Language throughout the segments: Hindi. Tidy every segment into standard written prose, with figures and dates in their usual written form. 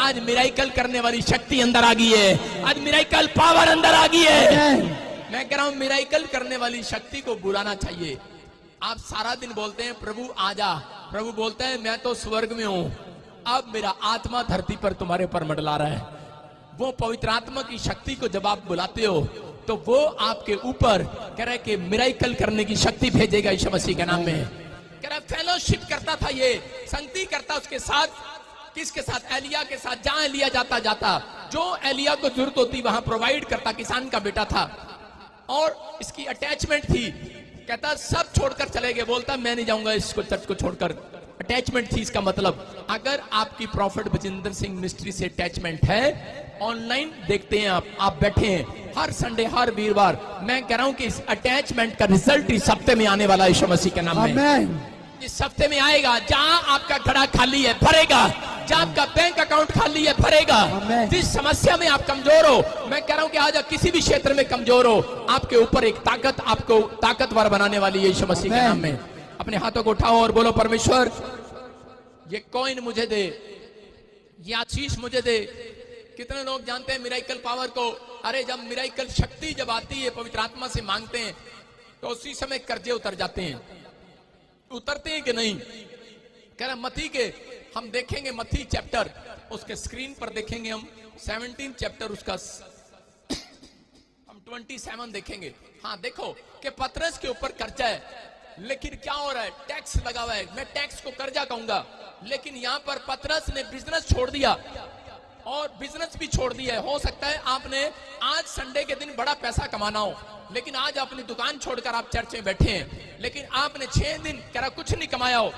आज मिराइकल करने वाली शक्ति अंदर आ गई है, आज मिराइकल पावर अंदर आ गई है। मैं कह रहा हूं मिराइकल करने वाली शक्ति को बुलाना चाहिए। आप सारा दिन बोलते हैं प्रभु आजा, प्रभु बोलता है मैं तो स्वर्ग में हूं, अब मेरा आत्मा धरती पर तुम्हारे ऊपर मंडला रहा है। वो पवित्र आत्मा की शक्ति को जब आप बुलाते हो तो वो आपके ऊपर कह रहा है कि मिराइकल करने की शक्ति भेजेगा यीशु मसीह के नाम में। कह रहा फेलोशिप करता था, ये संगति करता उसके साथ, किसके साथ? एलिया के साथ। जहां एलिया जाता जो एलिया को जरूरत होती वहां प्रोवाइड करता। किसान का बेटा था और इसकी अटैचमेंट थी, कहता सब छोड़कर चले गए, बोलता मैं नहीं जाऊंगा इसको, चर्च को छोड़कर। अटैचमेंट थी। इसका मतलब अगर आपकी प्रॉफिट बजिंदर सिंह मिनिस्ट्री से अटैचमेंट है, ऑनलाइन देखते हैं आप बैठे हैं हर संडे हर वीरवार, मैं कह रहा हूं कि इस अटैचमेंट का रिजल्ट इस हफ्ते में आने वाला है यीशु मसीह के नाम में। इस हफ्ते में आएगा। जहां आपका घड़ा खाली है भरेगा, जहां आपका बैंक अकाउंट खाली है भरेगा। जिस समस्या में आप कमजोर हो, मैं कह रहा हूं कि आज किसी भी क्षेत्र में कमजोर हो, आपके ऊपर एक ताकत आपको ताकतवर बनाने वाली है यीशु मसीह के नाम में। अपने हाथों को उठाओ और बोलो परमेश्वर ये कॉइन मुझे दे, ये आशीष मुझे दे। कितने लोग जानते हैं मिराइकल पावर को? अरे जब मिराइकल शक्ति जब आती है, पवित्र आत्मा से मांगते हैं तो उसी समय कर्जे उतर जाते हैं। उतरते हैं कि नहीं? कह रहा मत्ती के हम देखेंगे, मत्ती चैप्टर उसके स्क्रीन पर देखेंगे हम 17 चैप्टर उसका हम 27 देखेंगे। हाँ देखो कि पतरस के ऊपर कर्जा है, लेकिन क्या हो रहा है? टैक्स लगा हुआ है। मैं टैक्स को कर्जा कहूंगा, लेकिन यहां पर पतरस ने बिजनेस छोड़ दिया और बिजनेस भी छोड़ दिया है। हो सकता है आपने आज संडे के दिन बड़ा पैसा कमाना हो, लेकिन आज अपनी दुकान छोड़कर आप चर्च में बैठे हैं, लेकिन आपने 6 दिन कह रहा कुछ नहीं कमाया हो,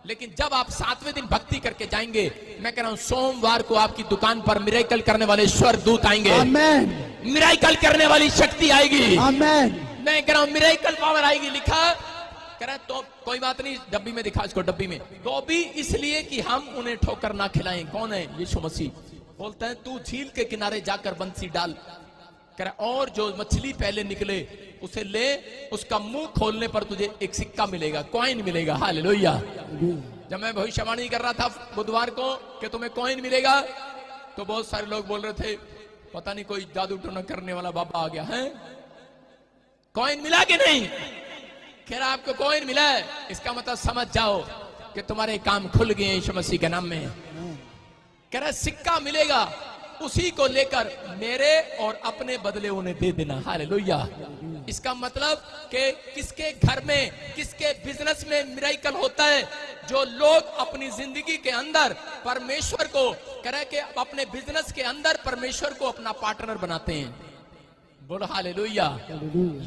लेकिन जब आप 7वें दिन भक्ति करके जाएंगे, मैं कह रहा हूं सोमवार को आपकी दुकान पर मिराइकल करने वाले स्वर्गदूत आएंगे। आमेन। मिराइकल करने वाली शक्ति आएगी। आमेन। मैं कह रहा हूं मिराइकल पावर आएगी। लिखा कह रहा तो कोई बात नहीं, डब्बी में दिखा इसको, डब्बी में। तो भी इसलिए कि हम उन्हें ठोकर ना खिलाएं। कौन है? यीशु मसीह। बोलता है तू झील के किनारे जाकर बंसी डाल, कह रहा और जो मछली पहले निकले उसे ले, उसका मुंह खोलने पर तुझे एक सिक्का मिलेगा, कॉइन मिलेगा। हालेलुया। जब मैं भविष्यवाणी कर रहा था बुधवार को कि तुम्हें कॉइन मिलेगा, तो बहुत सारे लोग बोल रहे थे पता नहीं कोई जादू टोना करने वाला बाबा आ गया है। कॉइन मिला कि नहीं? कह रहा आपको कॉइन मिला है, इसका मतलब समझ जाओ कि तुम्हारे काम खुल गए यीशु मसीह के नाम में। कह रहा सिक्का मिलेगा, उसी को लेकर मेरे और अपने बदले उन्हें दे देना। हालेलुया। इसका मतलब कि किसके घर में, किसके बिजनेस में मिराइकल होता है? जो लोग अपनी जिंदगी के अंदर परमेश्वर को कह रहे कि अपने बिजनेस के अंदर परमेश्वर को अपना पार्टनर बनाते हैं। बोलो हालेलुया।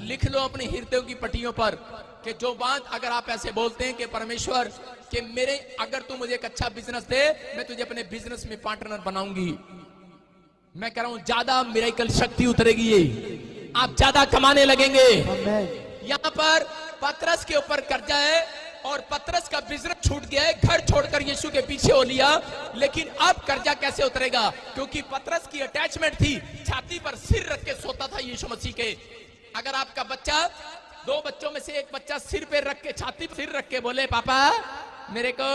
लिख लो अपने हृदयों की पट्टियों पर कि जो बात अगर आप ऐसे बोलते हैं कि परमेश्वर कि मेरे अगर तू मुझे एक अच्छा बिजनेस दे, मैं तुझे अपने बिजनेस में पार्टनर बनाऊंगी। मैं कह रहा हूं ज्यादा मिराइकल शक्ति उतरेगी, आप ज्यादा कमाने लगेंगे। यहाँ पर पतरस के ऊपर कर्जा है और पतरस का बिजनेस छूट गया है, घर छोड़कर यीशु के पीछे हो लिया, लेकिन अब कर्जा कैसे उतरेगा? क्योंकि पतरस की अटैचमेंट थी, छाती पर सिर रख के सोता था यीशु मसीह के। अगर आपका बच्चा, 2 बच्चों में से एक बच्चा सिर पे रख के, छाती पर सिर रख के बोले पापा मेरे को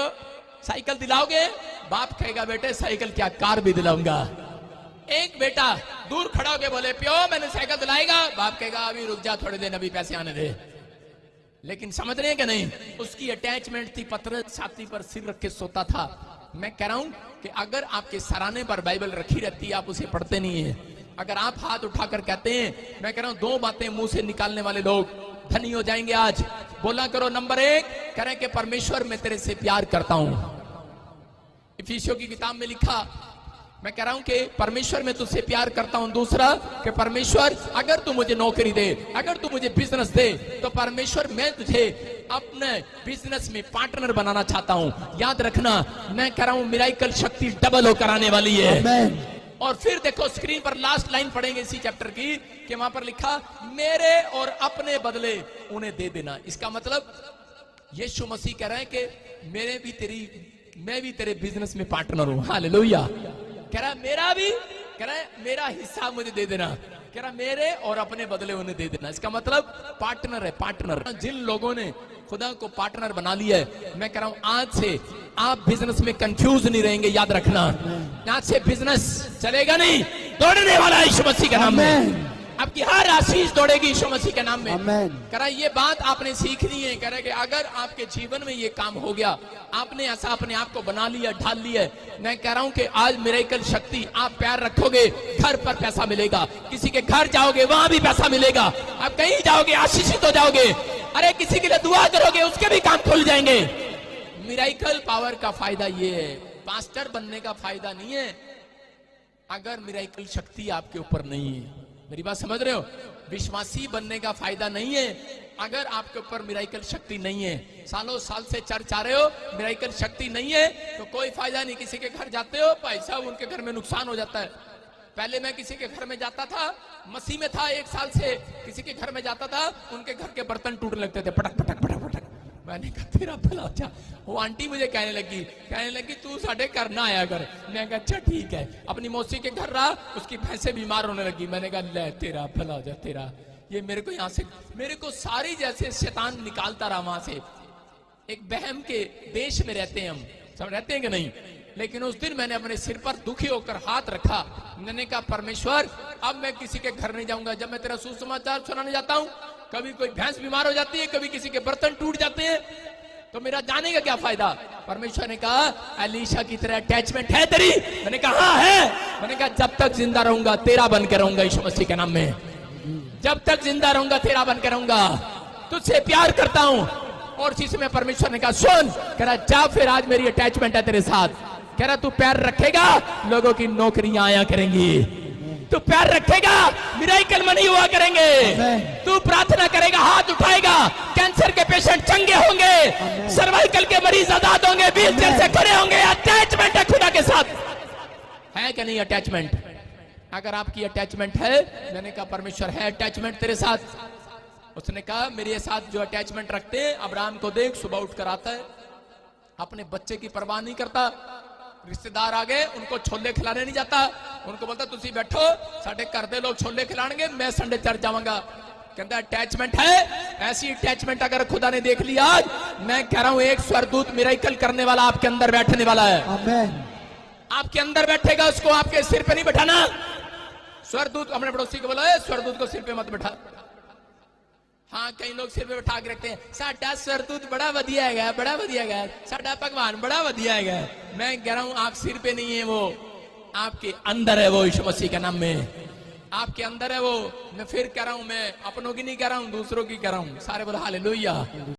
साइकिल दिलाओगे? बाप कहेगा बेटे साइकिल क्या, कार भी दिलाऊंगा। एक बेटा दूर खड़ा होके बोले पियो मैंने साइकिल दिलाएगा, बाप कहेगा अभी रुक जा थोड़े दिन, अभी पैसे आने दे। लेकिन समझ रहे हैं कि नहीं? उसकी अटैचमेंट थी, पतरस छाती पर सिर रख के सोता था। मैं कह रहा हूं कि अगर आपके सराहने पर बाइबल रखी रहती है, आप उसे पढ़ते नहीं है। अगर आप हाथ उठाकर कहते हैं, मैं कह रहा हूं 2 बातें मुंह से निकालने वाले लोग धनी हो जाएंगे आज। बोला करो नंबर 1 कह रहे कि परमेश्वर मैं तेरे से प्यार करता हूं। इफिसियों की किताब में लिखा, मैं कह रहा हूं कि परमेश्वर मैं तुझसे प्यार करता हूं। दूसरा कि परमेश्वर अगर तू मुझे नौकरी दे, अगर तू मुझे बिजनेस दे, तो परमेश्वर मैं तुझे अपने बिजनेस में पार्टनर बनाना चाहता हूं। याद रखना, मैं कह रहा हूं मिराइकल शक्ति डबल होकर आने वाली है। और फिर देखो स्क्रीन पर लास्ट लाइन पढ़ेंगे इसी चैप्टर की कि वहां पर लिखा मेरे और अपने बदले उन्हें दे देना। इसका मतलब यीशु मसीह कह रहे हैं कि मैं भी तेरे बिजनेस में पार्टनर हूं। हालेलुया। कह रहा है मेरा भी, कह रहा है मेरा हिस्सा मुझे दे देना। कह रहा मेरे और अपने बदले उन्हें दे देना। इसका मतलब पार्टनर है, पार्टनर। जिन लोगों ने खुदा को पार्टनर बना लिया है, मैं कह रहा हूं आज से आप बिजनेस में कंफ्यूज नहीं रहेंगे। याद रखना, आज से बिजनेस चलेगा नहीं, दौड़ने वाला है यीशु मसीह के नाम में। आपकी हर आशीष दौड़ेगी यीशु मसीह के नाम में। कह रहा ये बात आपने सीखनी है। कह रहा कि अगर आपके जीवन में ये काम हो गया, आपने ऐसा अपने आप को बना लिया, ढाल लिया, मैं कह रहा हूं कि आज मिरेकल शक्ति, आप पैर रखोगे घर पर पैसा मिलेगा, किसी के घर जाओगे वहां भी पैसा मिलेगा, आप कहीं जाओगे आशीषित हो जाओगे। अरे किसी के लिए दुआ करोगे उसके भी काम खुल जाएंगे। मिरेकल पावर का फायदा ये है, पास्टर बनने का फायदा नहीं है अगर मिरेकल शक्ति आपके ऊपर नहीं है। मेरी बात समझ रहे हो? विश्वासी बनने का फायदा नहीं है अगर आपके ऊपर मिरेकल शक्ति नहीं है। सालों साल से चर्च आ रहे हो, मिरेकल शक्ति नहीं है तो कोई फायदा नहीं। किसी के घर जाते हो, भाई साहब उनके घर में नुकसान हो जाता है। पहले मैं किसी के घर में जाता था, मसीह में था 1 साल से, किसी के घर में जाता था, उनके घर के बर्तन टूटने लगते थे, पटक पटक पटक पटक। मैंने कहा तेरा भला अच्छा। वो आंटी मुझे कहने लगी तू साढ़े घर ना आया कर। मैं कहा अच्छा ठीक है। अपनी मौसी के घर रहा, उसकी भैंसे बीमार होने लगी। मैंने कहा ले तेरा भला हो जाए तेरा। ये मेरे को यहाँ से, मेरे को सारी जैसे शैतान निकालता रहा वहां से। एक बहम के देश में रहते हैं हम, सब रहते हैं कि नहीं, लेकिन उस दिन मैंने अपने सिर पर दुखी होकर हाथ रखा। मैंने कहा परमेश्वर अब मैं किसी के घर नहीं जाऊंगा। जब मैं तेरा सुसमाचार सुनाने जाता हूँ, कभी कोई भैंस बीमार हो जाती है, कभी किसी के बर्तन टूट जाते हैं, तो मेरा जाने का क्या फायदा। परमेश्वर ने कहा अलीशा की तरह अटैचमेंट है तेरी। मैंने कहा हाँ है। मैंने कहा जब तक जिंदा रहूंगा तेरा बन के रहूंगा यीशु मसीह के नाम में। जब तक जिंदा रहूंगा तेरा बन के रहूंगा, तुझसे प्यार करता हूं। और चीज में परमेश्वर ने कहा सुन, कह रहा जा फिर आज मेरी अटैचमेंट है तेरे साथ। कह रहा तू पैर रखेगा लोगों की नौकरियां आया करेंगी, तू पैर रखेगा मिरेकल मनी हुआ करेंगे, तू प्रार्थना करेगा हाथ उठाएगा कैंसर के पेशेंट चंगे होंगे, सर्वाइकल के मरीज आजाद होंगे, व्हीलचेयर से खड़े होंगे। अटैचमेंट है खुदा के साथ, है कि नहीं अटैचमेंट? अगर आपकी अटैचमेंट है, मैंने कहा परमेश्वर है अटैचमेंट तेरे साथ। उसने कहा मेरे साथ जो अटैचमेंट रखते हैं, अब्राहम को देख सुबह उठ कर आता है, अपने बच्चे की परवाह नहीं करता। रिश्तेदार आ गए, उनको छोले खिलाने नहीं जाता, उनको बोलता तुसी बैठो साढ़े घर दे लोग छोले खिलाएंगे, मैं संडे चर्च जाऊंगा। कहता अटैचमेंट है। ऐसी अटैचमेंट अगर खुदा ने देख लिया आज, मैं कह रहा हूं एक स्वर्गदूत मिरेकल करने वाला आपके अंदर बैठने वाला है। आमीन। आपके अंदर बैठेगा, उसको आपके सिर पे नहीं बैठाना। स्वर्गदूत, अपने पड़ोसी को बोला स्वर्गदूत को सिर पे मत बैठा। हाँ कई लोग सिर पे बैठा के रखते हैं, साडा स्वर्गदूत बड़ा वधिया है, बड़ा वधिया है, साडा भगवान बड़ा वधिया है। मैं कह रहा हूं आप सिर पे नहीं है, वो आपके अंदर है, वो यीशु मसीह के नाम में आपके अंदर है वो। मैं फिर कह रहा हूं, मैं अपनों की नहीं कह रहा हूं, दूसरों की कह रहा हूं। सारे बोला हालेलुया।